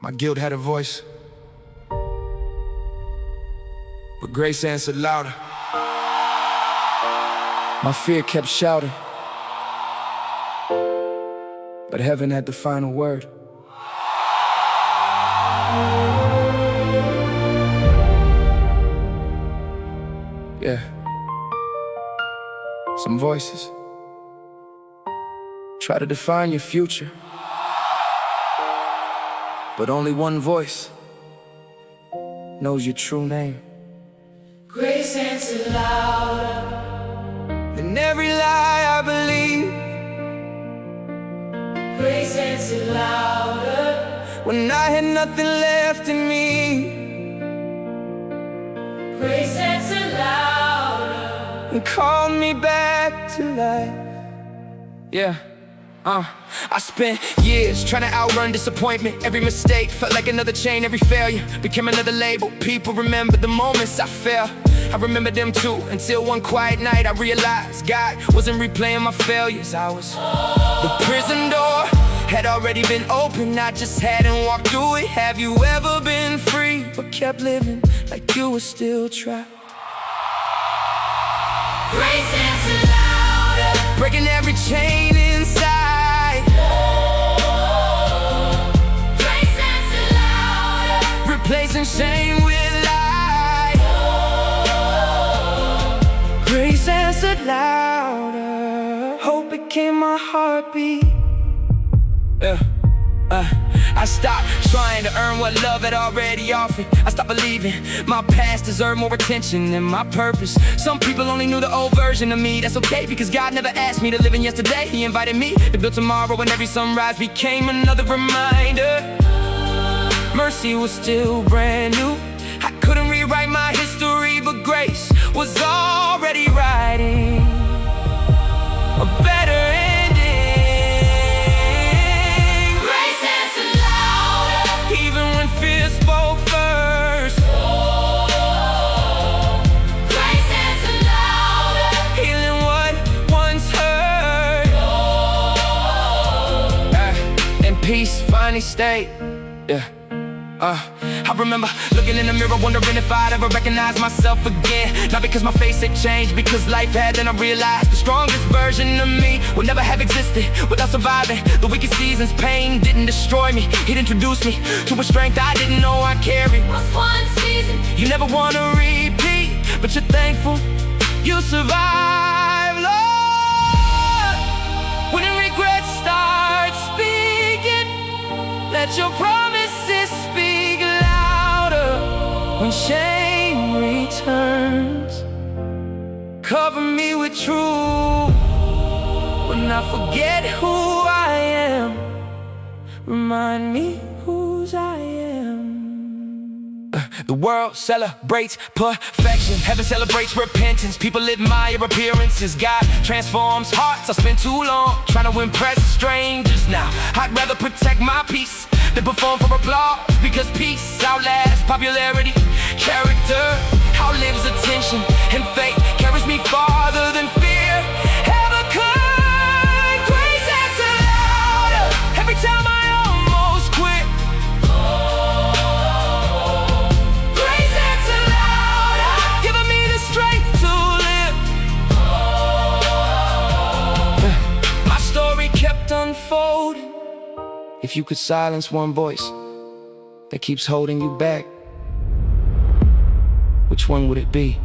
My guilt had a voice, but grace answered louder. My fear kept shouting, but heaven had the final word. Yeah. Some voices try to define your future, but only one voice knows your true name. Grace answered louder than every lie I believe. Grace answered louder When I had nothing left in me. Grace answered louder And called me back to life. Yeah. I spent years trying to outrun disappointment. Every mistake felt like another chain. Every failure became another label. People remember the moments I fell. I remember them too, until one quiet night I realized God wasn't replaying my failures. The prison door had already been opened, I just hadn't walked through it. Have you ever been free, but kept living like you were still trapped? Grace answered louder Breaking every chain inside. Grace answered louder Replacing shame with light. Grace answered louder. Hope became my heartbeat. I stopped trying to earn what love had already offered. I stopped believing my past deserved more attention than my purpose. Some people only knew the old version of me. That's okay, because God never asked me to live in yesterday. He invited me to build tomorrow, and every sunrise became another reminder. Mercy was still brand new. I couldn't rewrite my history, but grace was already writing a better ending. Grace answered louder Even when fear spoke first. Grace answered louder Healing what once hurt. And peace finally stayed. Yeah. I remember looking in the mirror, wondering if I'd ever recognize myself again. Not because my face had changed, because life had. Then I realized the strongest version of me would never have existed without surviving the weakest seasons. Pain didn't destroy me, it introduced me to a strength I didn't know I carried. was one season. You never want to repeat, but you're thankful you survived, Lord. When regret starts speaking, let your promises speak louder. When shame returns, cover me with truth. When I forget who I am, remind me whose I am. The world celebrates perfection, heaven celebrates repentance. People admire appearances, God transforms hearts. I spent too long trying to impress strangers. Now I'd rather protect my peace than perform for applause, because peace outlasts popularity. Character outlives attention, and faith carries me farther than fear ever could. Grace answered louder every time I almost quit. Grace answered louder, giving me the strength to live. My story kept unfolding. If you could silence one voice that keeps holding you back, which one would it be?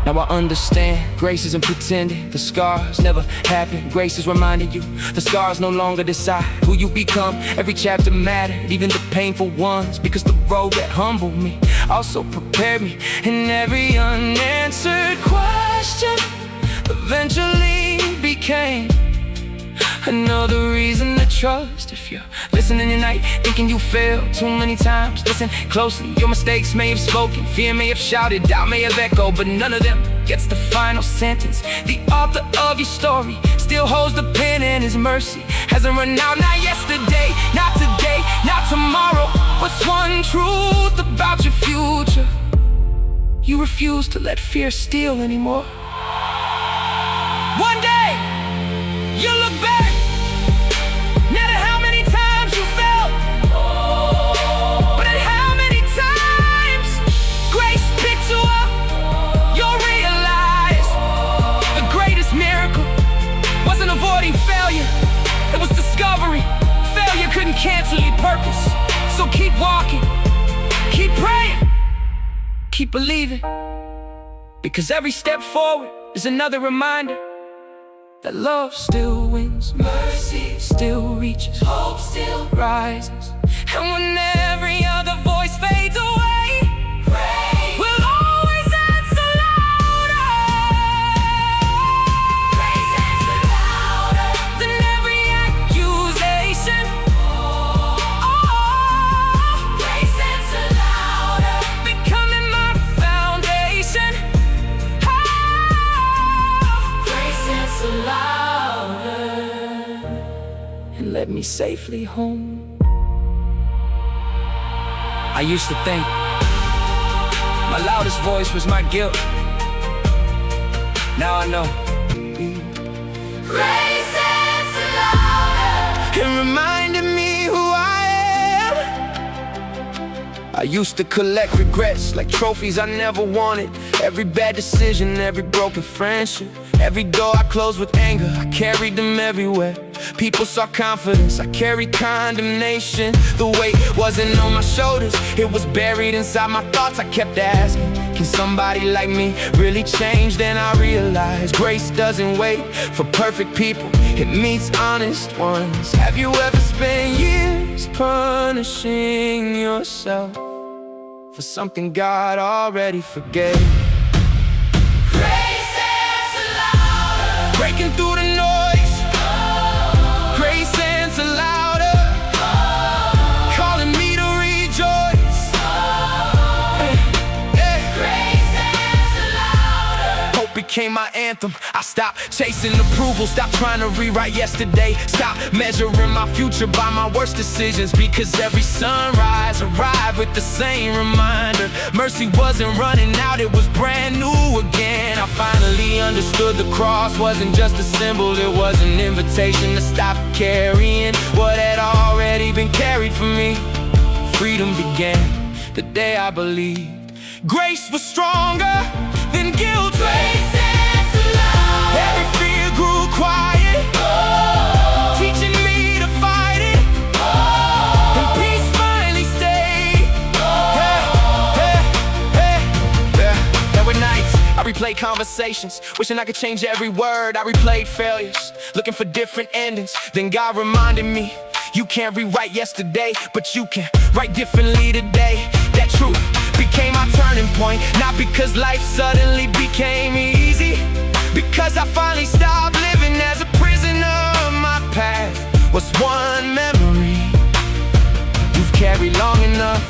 Now I understand, grace isn't pretending. The scars never happened. Grace is reminding you the scars no longer decide who you become. Every chapter mattered, even the painful ones, because the road that humbled me also prepared me. And every unanswered question eventually became another reason to trust. If you're listening tonight thinking you failed too many times, listen closely. Your mistakes may have spoken, fear may have shouted, doubt may have echoed, but none of them gets the final sentence. The author of your story still holds the pen, and his mercy hasn't run out. Not yesterday, not today, not tomorrow. What's one truth about your future? You refuse to let fear steal anymore. One day you look back, no matter how many times you fell, So keep walking, keep praying, keep believing, because every step forward is another reminder that love still wins, mercy still reaches, hope still rises. And when every other voice fades away, praise will always answer louder. Grace answer louder than every accusation. Grace answer louder Becoming my foundation. Grace answer louder And led me safely home. I used to think my loudest voice was my guilt. Now I know Grace answer louder it reminded me who I am. I used to collect regrets like trophies I never wanted. Every bad decision, every broken friendship, every door I closed with anger, I carried them everywhere. People saw confidence, I carried condemnation. The weight wasn't on my shoulders, it was buried inside my thoughts. I kept asking, can somebody like me really change? Then I realized grace doesn't wait for perfect people, it meets honest ones. Have you ever spent years punishing yourself for something God already forgave? Grace answer louder Breaking through the noise, grace answer louder, calling me to rejoice. Grace answer louder Hope became my anthem. I stopped chasing approval, stopped trying to rewrite yesterday, stopped measuring my future by my worst decisions, because every sunrise arrived with the same reminder. Mercy wasn't running out, it was brand new again. I finally understood the cross wasn't just a symbol, it was an invitation to stop carrying what had already been carried for me. Freedom began the day I believed grace was stronger than guilt. Grace answer louder Every fear grew quiet, teaching me to fight it, and peace finally stayed. There were nights I replayed conversations, wishing I could change every word. I replayed failures, looking for different endings. Then God reminded me, you can't rewrite yesterday, but you can write differently today. That truth became my turning point, not because life suddenly became easy, because I finally stopped living as a prisoner of my past. What's one memory you've carried long enough,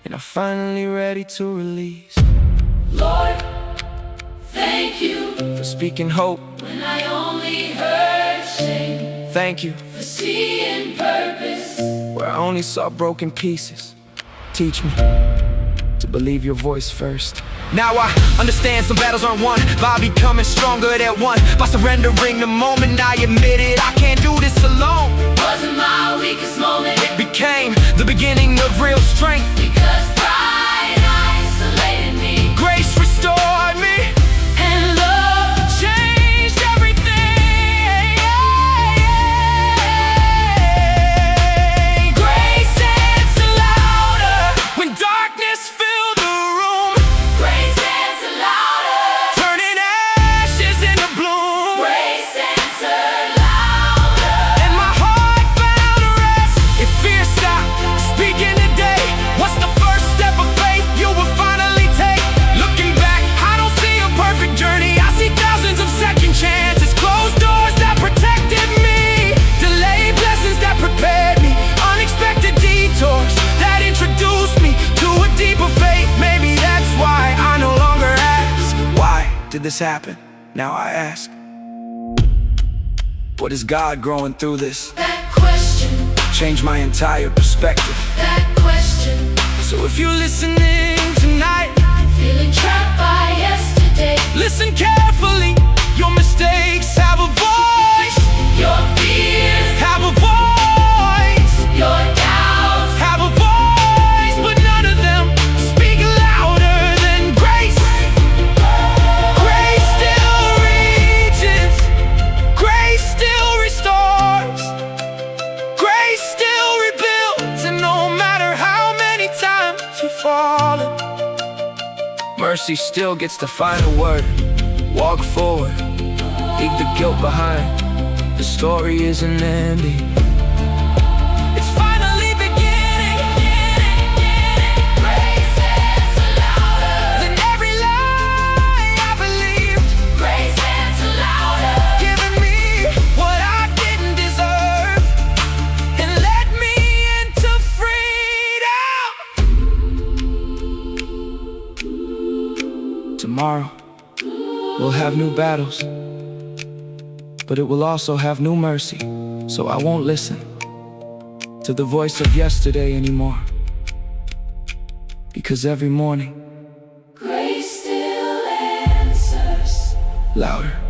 and I'm finally ready to release? Lord, thank you For speaking hope, when I only heard shame, thank you for seeing purpose. where I only saw broken pieces. Teach me to believe your voice first. Now I understand some battles aren't won by becoming stronger at one, by surrendering the moment I admitted I can't do this alone. Wasn't my weakest moment, It became the beginning of real strength. because pride isolated me, Grace restored me, and love changed everything. Grace answer louder when darkness filled the room, grace answer louder, turning ashes into bloom. grace answer louder, And my heart found rest. If fear stopped speaking today, what's the first step of faith you will finally take? Looking back, I don't see a perfect journey, I see thousands of second chances, closed doors that protected me, delayed blessings that prepared me, unexpected detours that introduced me to a deeper faith. Maybe that's why I no longer ask, why did this happen? Now I ask, what is God growing through this? that question, Change my entire perspective. that question, So if you're listening tonight, feeling trapped by yesterday, listen carefully. Your mistakes have a voice, your fears, have a voice, your doubts, have a voice, but none of them speak louder than grace. Grace still reaches, grace still restores, grace still rebuilds, and no matter falling, mercy still gets the final word. Walk forward, leave the guilt behind. The story isn't ending, it's finally beginning. Grace answer louder. Than every lie I believed, Grace answer louder. giving me what I didn't deserve and led me into freedom. Tomorrow we'll have new battles, but it will also have new mercy. So I won't listen to the voice of yesterday anymore, because every morning Grace still answers. louder.